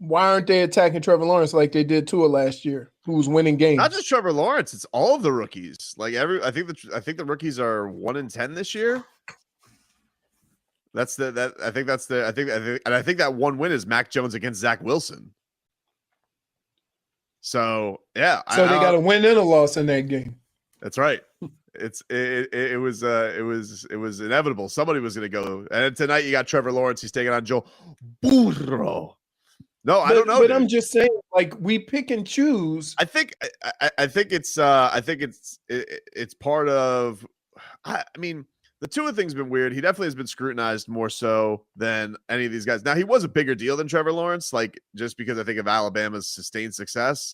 Why aren't they attacking Trevor Lawrence like they did Tua last year, who was winning games? Not just Trevor Lawrence, it's all of the rookies. Like I think the rookies are 1-10 this year. I think that one win is Mac Jones against Zach Wilson. So yeah, so they got a win and a loss in that game. That's right. It was inevitable. Somebody was going to go, and tonight you got Trevor Lawrence. He's taking on Joe Burrow. No, I don't know. But dude. I'm just saying, like, we pick and choose. I think it's part of. I mean, the Tua thing's been weird. He definitely has been scrutinized more so than any of these guys. Now, he was a bigger deal than Trevor Lawrence, like just because I think of Alabama's sustained success.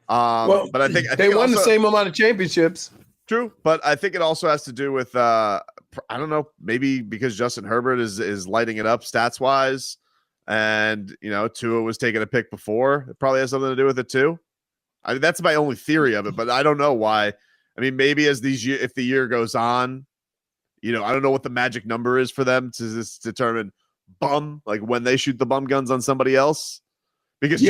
But I think they won the same amount of championships. True, but I think it also has to do with I don't know, maybe because Justin Herbert is lighting it up stats wise, and Tua was taking a pick before. It probably has something to do with it too. I mean, that's my only theory of it, but I don't know why. I mean, maybe if the year goes on, I don't know what the magic number is for them to just determine like when they shoot the bum guns on somebody else, because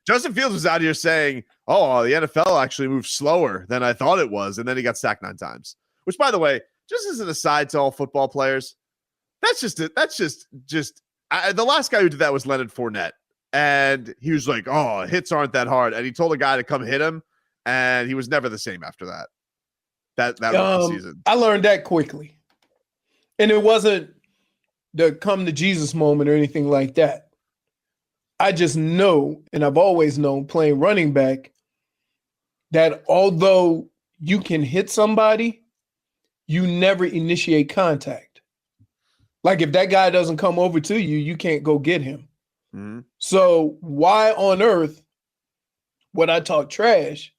Justin Fields was out here saying, "Oh, the NFL actually moved slower than I thought it was," and then he got sacked 9 times. Which, by the way, just as an aside to all football players, that's just the last guy who did that was Leonard Fournette, and he was like, "Oh, hits aren't that hard," and he told a guy to come hit him, and he was never the same after that. That rookie season. I learned that quickly, and it wasn't the come to Jesus moment or anything like that. I just know, and I've always known playing running back, that although you can hit somebody, you never initiate contact. Like if that guy doesn't come over to you, you can't go get him. Mm-hmm. So why on earth would I talk trash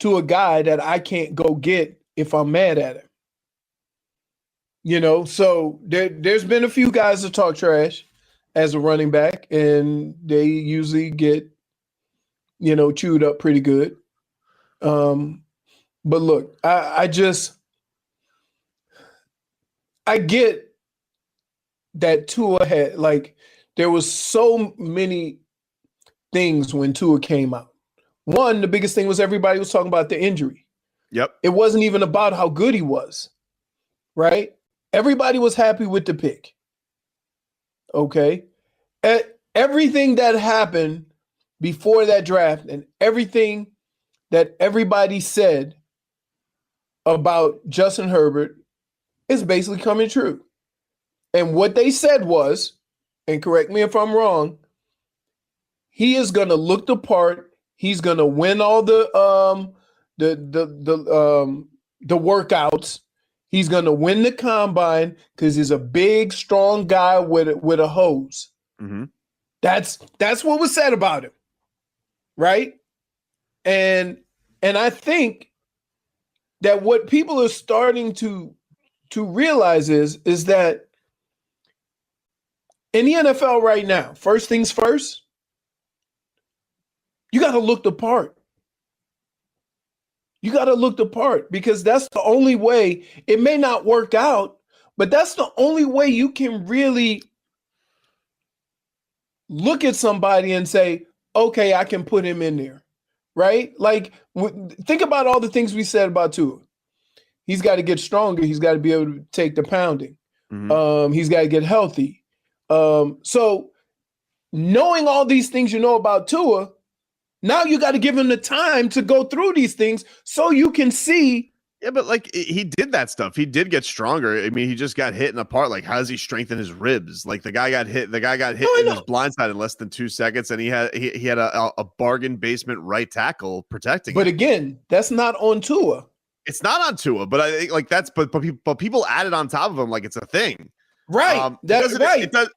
to a guy that I can't go get if I'm mad at him? So there's been a few guys that talk trash as a running back, and they usually get, chewed up pretty good. But look, I get that Tua had, like, there was so many things when Tua came out. One, the biggest thing was everybody was talking about the injury. Yep. It wasn't even about how good he was, right? Everybody was happy with the pick. Okay. Everything that happened before that draft and everything that everybody said about Justin Herbert is basically coming true. And what they said was, and correct me if I'm wrong, he is going to look the part. He's going to win all the workouts. He's going to win the combine because he's a big, strong guy with a hose. Mm-hmm. That's what was said about him, right? And I think that what people are starting to realize is that in the NFL right now, first things first, you got to look the part. You got to look the part because that's the only way. It may not work out, but that's the only way you can really look at somebody and say, okay, I can put him in there, right? Like, think about all the things we said about Tua. He's got to get stronger. He's got to be able to take the pounding. Mm-hmm. He's got to get healthy. So knowing all these things about Tua, now you got to give him the time to go through these things so you can see. Yeah, but like he did that stuff. He did get stronger. I mean, he just got hit in the part. Like, how does he strengthen his ribs? Like the guy got hit in his blind side in less than 2 seconds, and he had a bargain basement right tackle protecting But him. Again, that's not on Tua. It's not on Tua, but I think like that's but people added on top of him like it's a thing. Right. That's right. It does.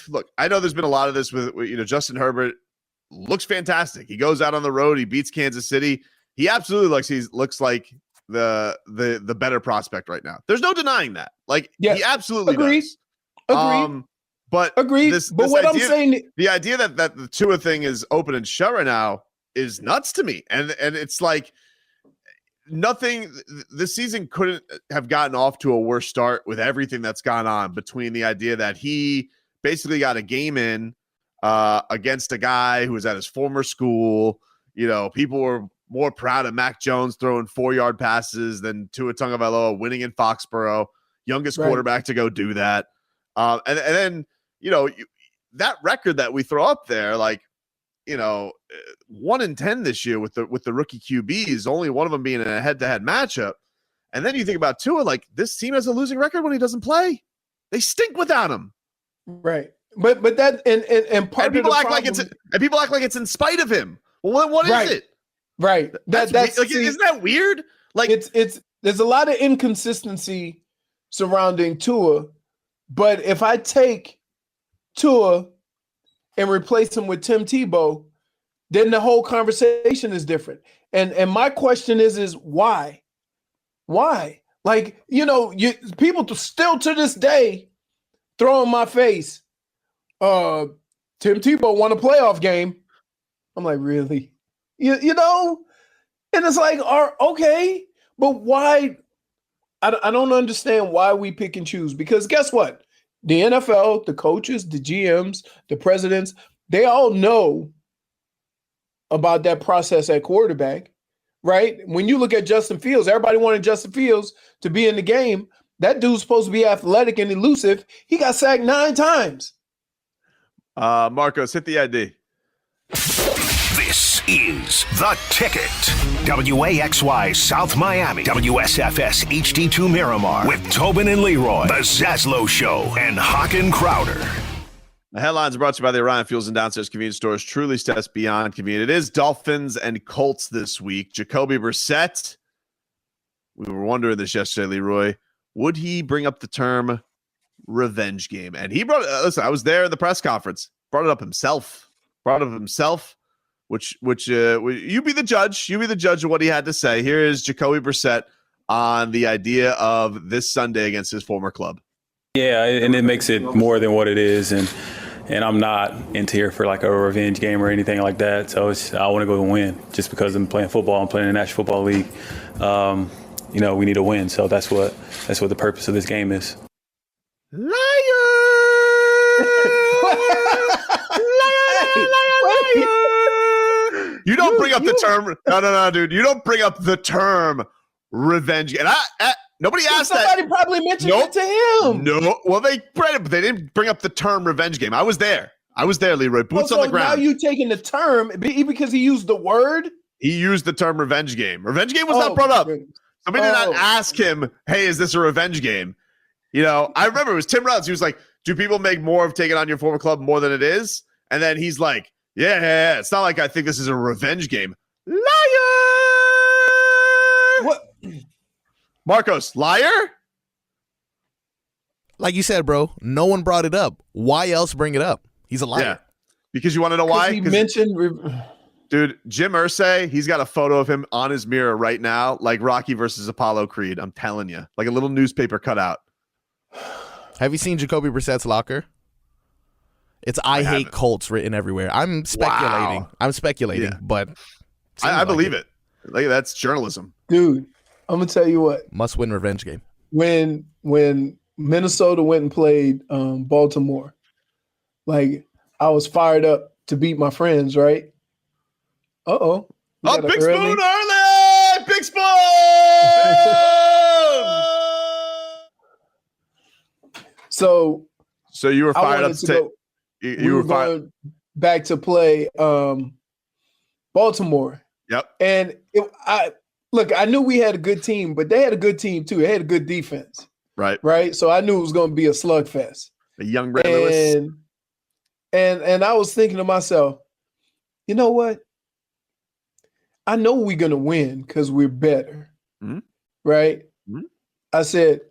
Look, I know there's been a lot of this with Justin Herbert. Looks fantastic. He goes out on the road. He beats Kansas City. He absolutely looks like the better prospect right now. There's no denying that. Like, he absolutely does. Agreed. But agreed. But what I'm saying, the idea that the Tua thing is open and shut right now is nuts to me. And it's like nothing. This season couldn't have gotten off to a worse start with everything that's gone on between the idea that he basically got a game in against a guy who was at his former school. You know, people were more proud of Mac Jones throwing 4-yard passes than Tua Tagovailoa winning in Foxborough, youngest quarterback to go do that. And then, you know, that record that we throw up there, like, you know, 1-10 this year with the rookie QBs, only one of them being in a head-to-head matchup. And then you think about Tua, like, this team has a losing record when he doesn't play. They stink without him. Right. But that and part and people of the act problem, like it's in spite of him. Well, what is it? Right. That's like, isn't that weird? Like, it's there's a lot of inconsistency surrounding Tua, but if I take Tua and replace him with Tim Tebow, then the whole conversation is different. And my question is why? Why? Like, you know, people still to this day throw in my face, Tim Tebow won a playoff game. I'm like, really? You know? And it's like, okay, but why? I don't understand why we pick and choose, because guess what? The NFL, the coaches, the GMs, the presidents, they all know about that process at quarterback, right? When you look at Justin Fields, everybody wanted Justin Fields to be in the game. That dude's supposed to be athletic and elusive. He got sacked 9 times. Marcos, hit the ID. This is The Ticket. WAXY South Miami. WSFS HD2 Miramar. With Tobin and Leroy. The Zaslow Show. And Hawk and Crowder. The headlines are brought to you by the Orion Fuels and Downstairs Convenience Stores. Truly steps beyond convenient. It is Dolphins and Colts this week. Jacoby Brissett. We were wondering this yesterday, Leroy. Would he bring up the term revenge game? And he brought it. Listen, I was there at the press conference. Brought it up himself. Which you be the judge. You be the judge of what he had to say. Here is Jacoby Brissett on the idea of this Sunday against his former club. Yeah, and it makes it more than what it is. And I'm not into here for like a revenge game or anything like that. So I want to go and win just because I'm playing football. I'm playing in the National Football League. You know, we need to win. So that's what the purpose of this game is. Liar! You don't bring up the term. No, dude. You don't bring up the term revenge. And nobody asked that. Somebody probably mentioned it to him. No. Well, they didn't bring up the term revenge game. I was there, Leroy. Boots on the ground. Now you taking the term because he used the word? He used the term revenge game. Revenge game was not brought up. Somebody did not ask him, hey, is this a revenge game? You know, I remember it was Tim Runs. He was like, do people make more of taking on your former club more than it is? And then he's like, yeah. It's not like I think this is a revenge game. Liar! What? Marcos, liar? Like you said, bro, no one brought it up. Why else bring it up? He's a liar. Yeah. Because you want to know why? He mentioned... Dude, Jim Irsay, he's got a photo of him on his mirror right now, like Rocky versus Apollo Creed. I'm telling you, like a little newspaper cutout. Have you seen Jacoby Brissett's locker? It's I hate haven't. Colts written everywhere. I'm speculating. Yeah. But I believe it. Like, that's journalism. Dude, I'm going to tell you what. Must win revenge game. When Minnesota went and played Baltimore, like, I was fired up to beat my friends, right? Uh-oh. Big spoon early! Big spoon! So you were fired up to take. You were fired back to play Baltimore. Yep. And I knew we had a good team, but they had a good team too. They had a good defense. Right. So I knew it was going to be a slugfest. A young Ray Lewis. And I was thinking to myself, you know what? I know we're going to win because we're better. Mm-hmm. Right? Mm-hmm. I said,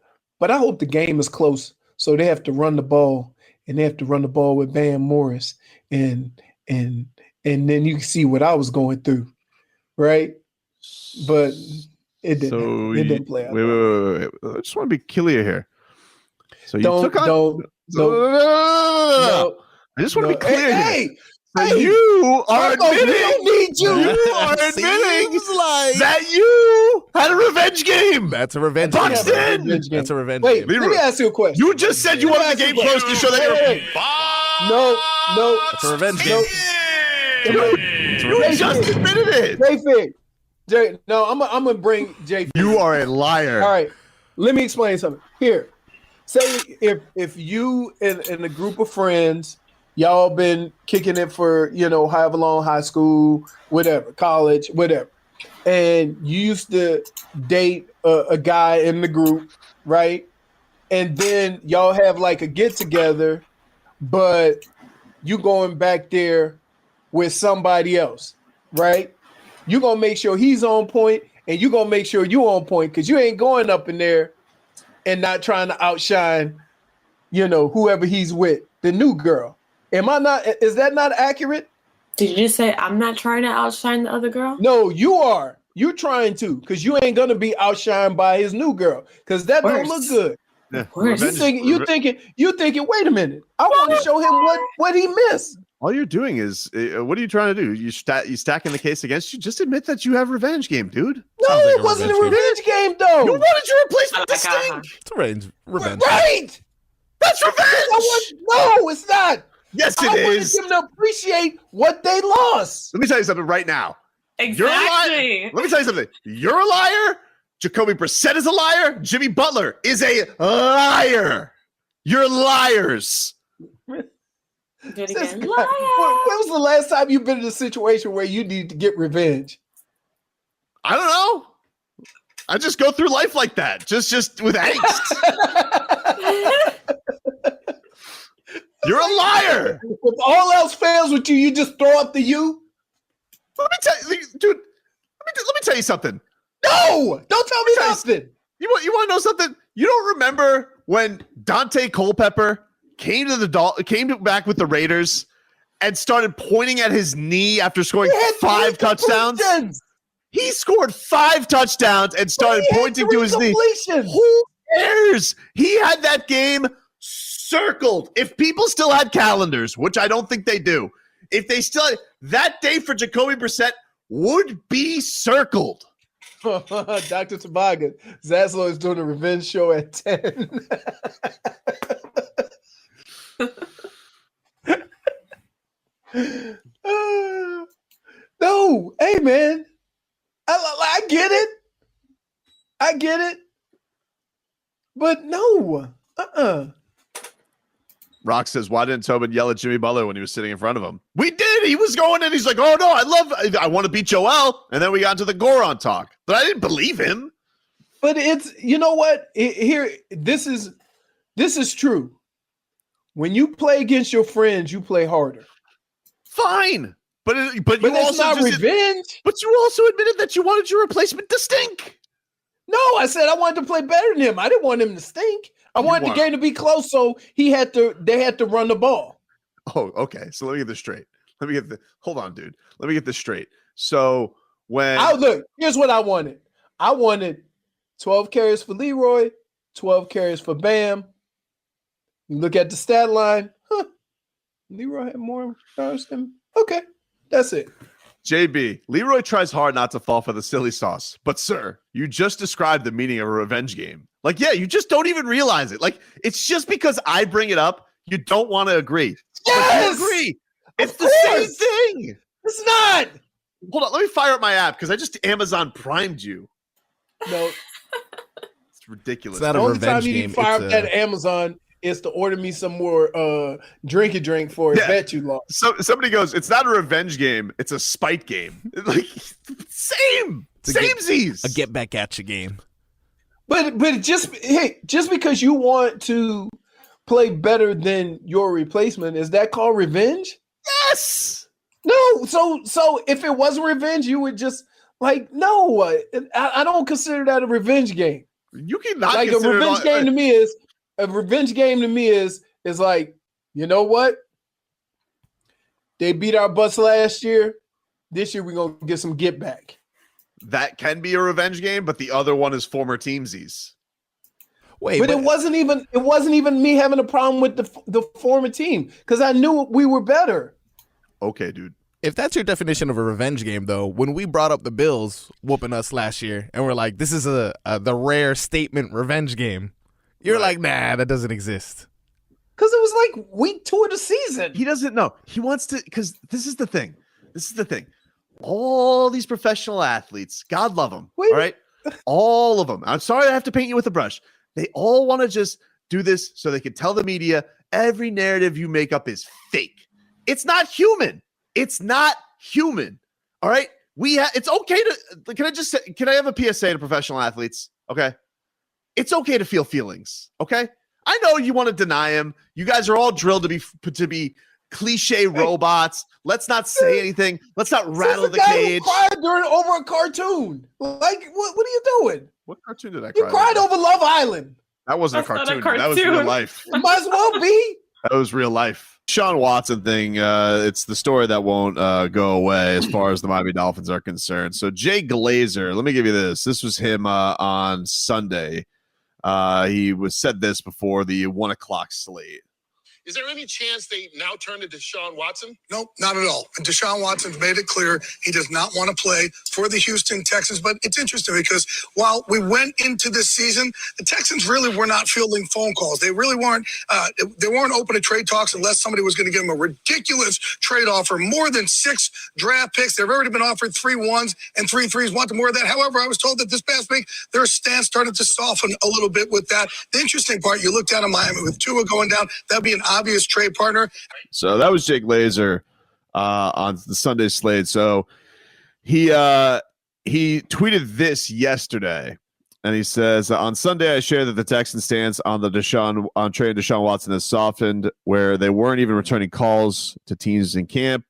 but I hope the game is close. So they have to run the ball, and they have to run the ball with Van Morris. And then you can see what I was going through. Right? But it didn't play out. Wait. I just want to be clear here. So you No. I just want to be clear here. Hey, So you are admitting, we don't need you. you are admitting that you had a revenge game. That's a revenge game. Buxton! That's a revenge Wait, game. let me ask you a question. You just said you wanted the game close to show that you're No. It's a revenge No. game. You just admitted it. J-Fig. No, I'm gonna bring J-Fig. You are a liar. All right. Let me explain something. Here. Say if you and a group of friends, y'all been kicking it for, however long, high school, whatever, college, whatever. And you used to date a guy in the group, right? And then y'all have like a get together, but you going back there with somebody else, right? You gonna make sure he's on point, and you gonna make sure you on point, because you ain't going up in there and not trying to outshine, whoever he's with, the new girl. Is that not accurate? Did you just say I'm not trying to outshine the other girl? No, you are. You're trying to, because you ain't gonna be outshined by his new girl, because that don't look good. Yeah. You thinking, wait a minute, I want to show him what he missed. All you're doing is, what are you trying to do? You stacking the case against you? Just admit that you have revenge game, dude. No, Sounds like it wasn't a revenge game, though. You wanted your replacement to stink. It's a revenge. Right. That's revenge. No, it's not. Yes, I wanted them to appreciate what they lost. Let me tell you something right now. Exactly. You're a liar. Let me tell you something. You're a liar. Jacoby Brissett is a liar. Jimmy Butler is a liar. You're liars. Do it This again. guy- Liar. When was the last time you've been in a situation where you need to get revenge? I don't know. I just go through life like that, just with angst. You're a liar. If all else fails with you, you just throw up the you? Let me tell you, dude. Let me tell you something. No, don't tell me nothing. You want to know something? You don't remember when Dante Culpepper came back with the Raiders and started pointing at his knee after scoring He had 5 touchdowns? completions. He scored 5 touchdowns and started He had pointing 3 to his knee. completions. Who cares? He had that game circled. If people still had calendars, which I don't think they do, if they still had, that day for Jacoby Brissett would be circled. Dr. Toboggan, Zaslow is doing a revenge show at 10. No, hey man, I get it, but no, Rock says, why didn't Tobin yell at Jimmy Butler when he was sitting in front of him? We did. He was going in. He's like, oh, no, I want to beat Joel. And then we got into the Goron talk. But I didn't believe him. But it's, you know what? This is true. When you play against your friends, you play harder. Fine. But you it's also not revenge. But you also admitted that you wanted your replacement to stink. No, I said I wanted to play better than him. I didn't want him to stink. I wanted the game to be close, so they had to run the ball. Oh, okay. So let me get this straight. Hold on, dude. Let me get this straight. So Here's what I wanted. I wanted 12 carries for Leroy, 12 carries for Bam. You look at the stat line. Leroy had more yards than. Okay, that's it. JB, Leroy tries hard not to fall for the silly sauce. But, sir, you just described the meaning of a revenge game. Like, yeah, you just don't even realize it. Like, it's just because I bring it up, you don't want to agree. Yes! But you agree. It's Of the same course! thing. It's not. Hold on. Let me fire up my app because I just Amazon primed you. No, It's ridiculous. It's not the a only time revenge you need game. to fire up It's that Amazon is to order me some more drink for a Yeah. bet you lost. So somebody goes, it's not a revenge game. It's a spite game. Like, same. Samesies. a get back at you game. But just because you want to play better than your replacement, is that called revenge? Yes. No. So if it wasn't revenge, you would just like no. I don't consider that a revenge game. You cannot Like a consider revenge game to me is like, you know what? They beat our butts last year. This year we're gonna get some get back. That can be a revenge game, but the other one is former teamsies. Wait, But it wasn't even me having a problem with the former team because I knew we were better. Okay, dude. if that's your definition of a revenge game, though, when we brought up the Bills whooping us last year, and we're like, this is the rare statement revenge game, you're like, nah, that doesn't exist. Because it was like week 2 of the season. He doesn't know. He wants to, because this is the thing. All these professional athletes, God love them. Wait. All right. All of them. I'm sorry I have to paint you with a brush. They all want to just do this so they can tell the media every narrative you make up is fake. It's not human. It's not human. All right. It's okay to, can I have a PSA to professional athletes? Okay. It's okay to feel feelings. Okay. I know you want to deny him. You guys are all drilled to be cliche robots. Let's not say anything. Let's not rattle the cage. Who cried over a cartoon. Like, what are you doing? What cartoon did I You cry cried over Love Island. That wasn't a That's not cartoon. a That was real cartoon. life. It might as well be. That was real life. Deshaun Watson thing, it's the story that won't go away as far as the Miami Dolphins are concerned. So Jay Glazer, let me give you this. This was him on Sunday. He said this before the 1 o'clock slate. Is there any chance they now turn to Deshaun Watson? Nope, not at all. And Deshaun Watson's made it clear he does not want to play for the Houston Texans. But it's interesting because while we went into this season, the Texans really were not fielding phone calls. They really weren't. They weren't open to trade talks unless somebody was going to give them a ridiculous trade offer, more than 6 draft picks. They've already been offered 3 1s and 3 3s. Want more of that? However, I was told that this past week their stance started to soften a little bit with that. The interesting part, you look down at Miami with Tua going down. That'd be an obvious trade partner. So that was Jake Glazer on the Sunday slate. So he tweeted this yesterday, and he says, on Sunday I shared that the Texans' stance on trading Deshaun Watson has softened, where they weren't even returning calls to teams in camp.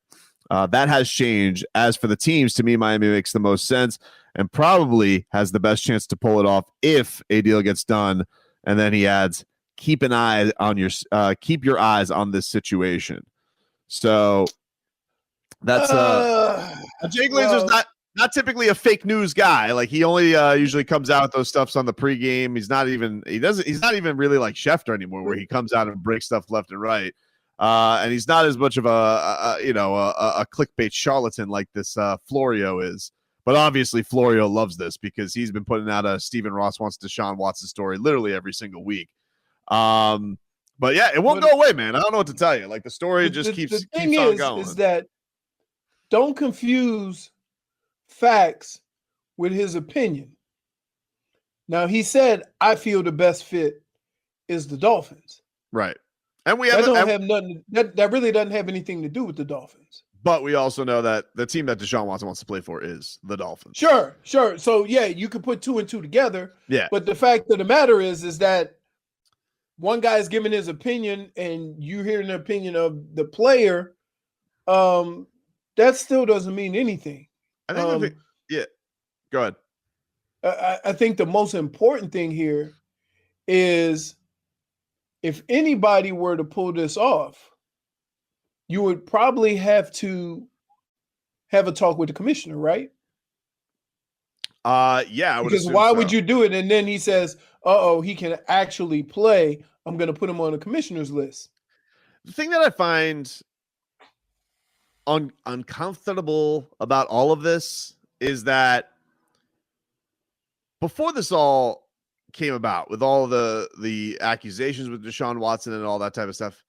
That has changed. As for the teams, to me, Miami makes the most sense and probably has the best chance to pull it off if a deal gets done. And then he adds, keep your eyes on this situation. So that's Jay Glazer's not typically a fake news guy. Like, he only usually comes out with those stuffs on the pregame. He's not even really like Schefter anymore, where he comes out and breaks stuff left and right. And he's not as much of a clickbait charlatan like this Florio is. But obviously Florio loves this because he's been putting out a Stephen Ross wants Deshaun Watson story literally every single week. But yeah, it won't go away, man. I don't know what to tell you. Like, the story just keeps on going. Is that don't confuse facts with his opinion. Now, he said, I feel the best fit is the Dolphins. Right. And that really doesn't have anything to do with the Dolphins. But we also know that the team that Deshaun Watson wants to play for is the Dolphins. Sure. So yeah, you could put 2 and 2 together. Yeah. But the fact of the matter is that one guy is giving his opinion and you hear the opinion of the player, that still doesn't mean anything. I think go ahead. I think the most important thing here is if anybody were to pull this off, you would probably have to have a talk with the commissioner, right? Yeah, I would. Because why would you do it? And then he says, he can actually play. I'm going to put him on the commissioner's list. The thing that I find uncomfortable about all of this is that before this all came about, with all the accusations with Deshaun Watson and all that type of stuff,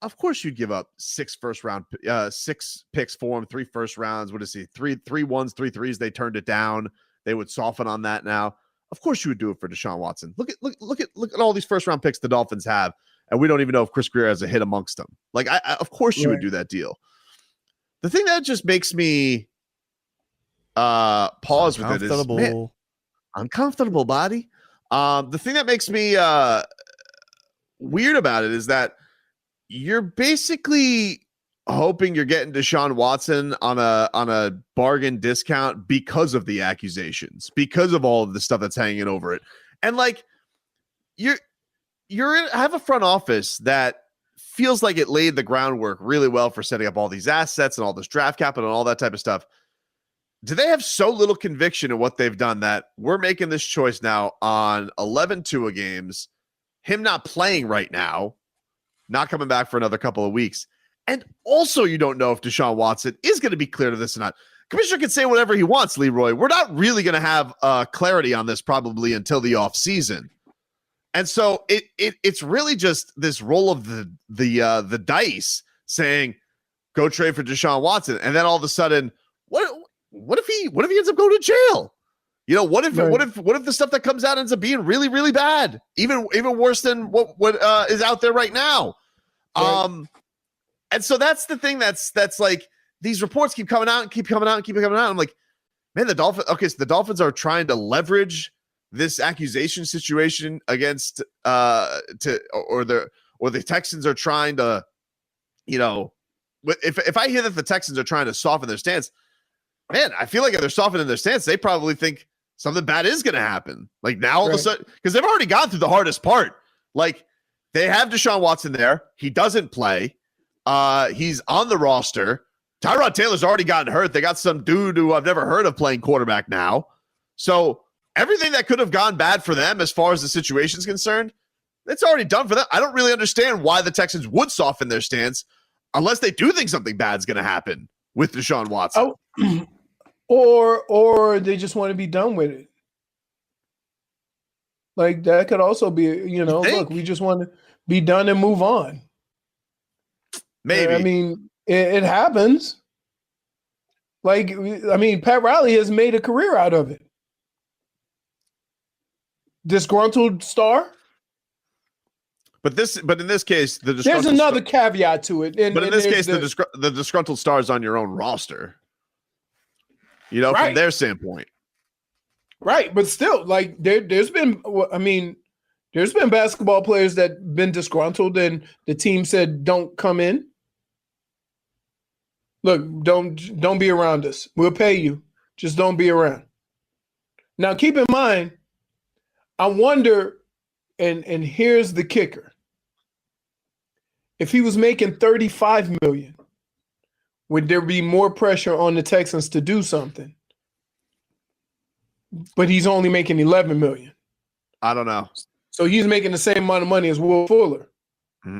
of course you'd give up 6 picks for him, 3 first rounds. What is he? 3 1s, 3 3s. They turned it down. They would soften on that now. Of course you would do it for Deshaun Watson. Look at all these first round picks the Dolphins have, and we don't even know if Chris Greer has a hit amongst them. Like, of course you would do that deal. The thing that just makes me pause with it is, man, uncomfortable, body. The thing that makes me weird about it is that you're basically hoping you're getting Deshaun Watson on a bargain discount because of the accusations, because of all of the stuff that's hanging over it. And like, have a front office that feels like it laid the groundwork really well for setting up all these assets and all this draft capital and all that type of stuff. Do they have so little conviction in what they've done that we're making this choice now on 11 Tua games, him not playing right now, not coming back for another couple of weeks? And also, you don't know if Deshaun Watson is going to be clear to this or not. Commissioner can say whatever he wants, Leroy. We're not really going to have clarity on this probably until the offseason. And so it's really just this roll of the dice saying, go trade for Deshaun Watson. And then all of a sudden, what if he ends up going to jail? You know, what if the stuff that comes out ends up being really, really bad, even worse than what is out there right now? Right. And so that's the thing that's like, these reports keep coming out and keep coming out and keep coming out. I'm like, man, the Dolphins. Okay, so the Dolphins are trying to leverage this accusation situation against or the Texans are trying to, you know, if I hear that the Texans are trying to soften their stance, man, I feel like if they're softening their stance, they probably think something bad is going to happen. Like now, all of a sudden, because they've already gone through the hardest part. Like they have Deshaun Watson there. He doesn't play. He's on the roster. Tyrod Taylor's already gotten hurt. They got some dude who I've never heard of playing quarterback now. So everything that could have gone bad for them as far as the situation is concerned, it's already done for them. I don't really understand why the Texans would soften their stance unless they do think something bad's going to happen with Deshaun Watson. Or they just want to be done with it. Like that could also be, you know, look, we just want to be done and move on. Maybe. I mean, it happens. Like, I mean, Pat Riley has made a career out of it. Disgruntled star. But in this case, there's another caveat to it. But in this case, the disgruntled star is on your own roster. You know, from their standpoint. Right, but still, like there's been basketball players that been disgruntled and the team said, "Don't come in. Look, don't be around us. We'll pay you. Just don't be around." Now, keep in mind, I wonder, and here's the kicker: if he was making $35 million, would there be more pressure on the Texans to do something? But he's only making $11 million. I don't know. So he's making the same amount of money as Will Fuller.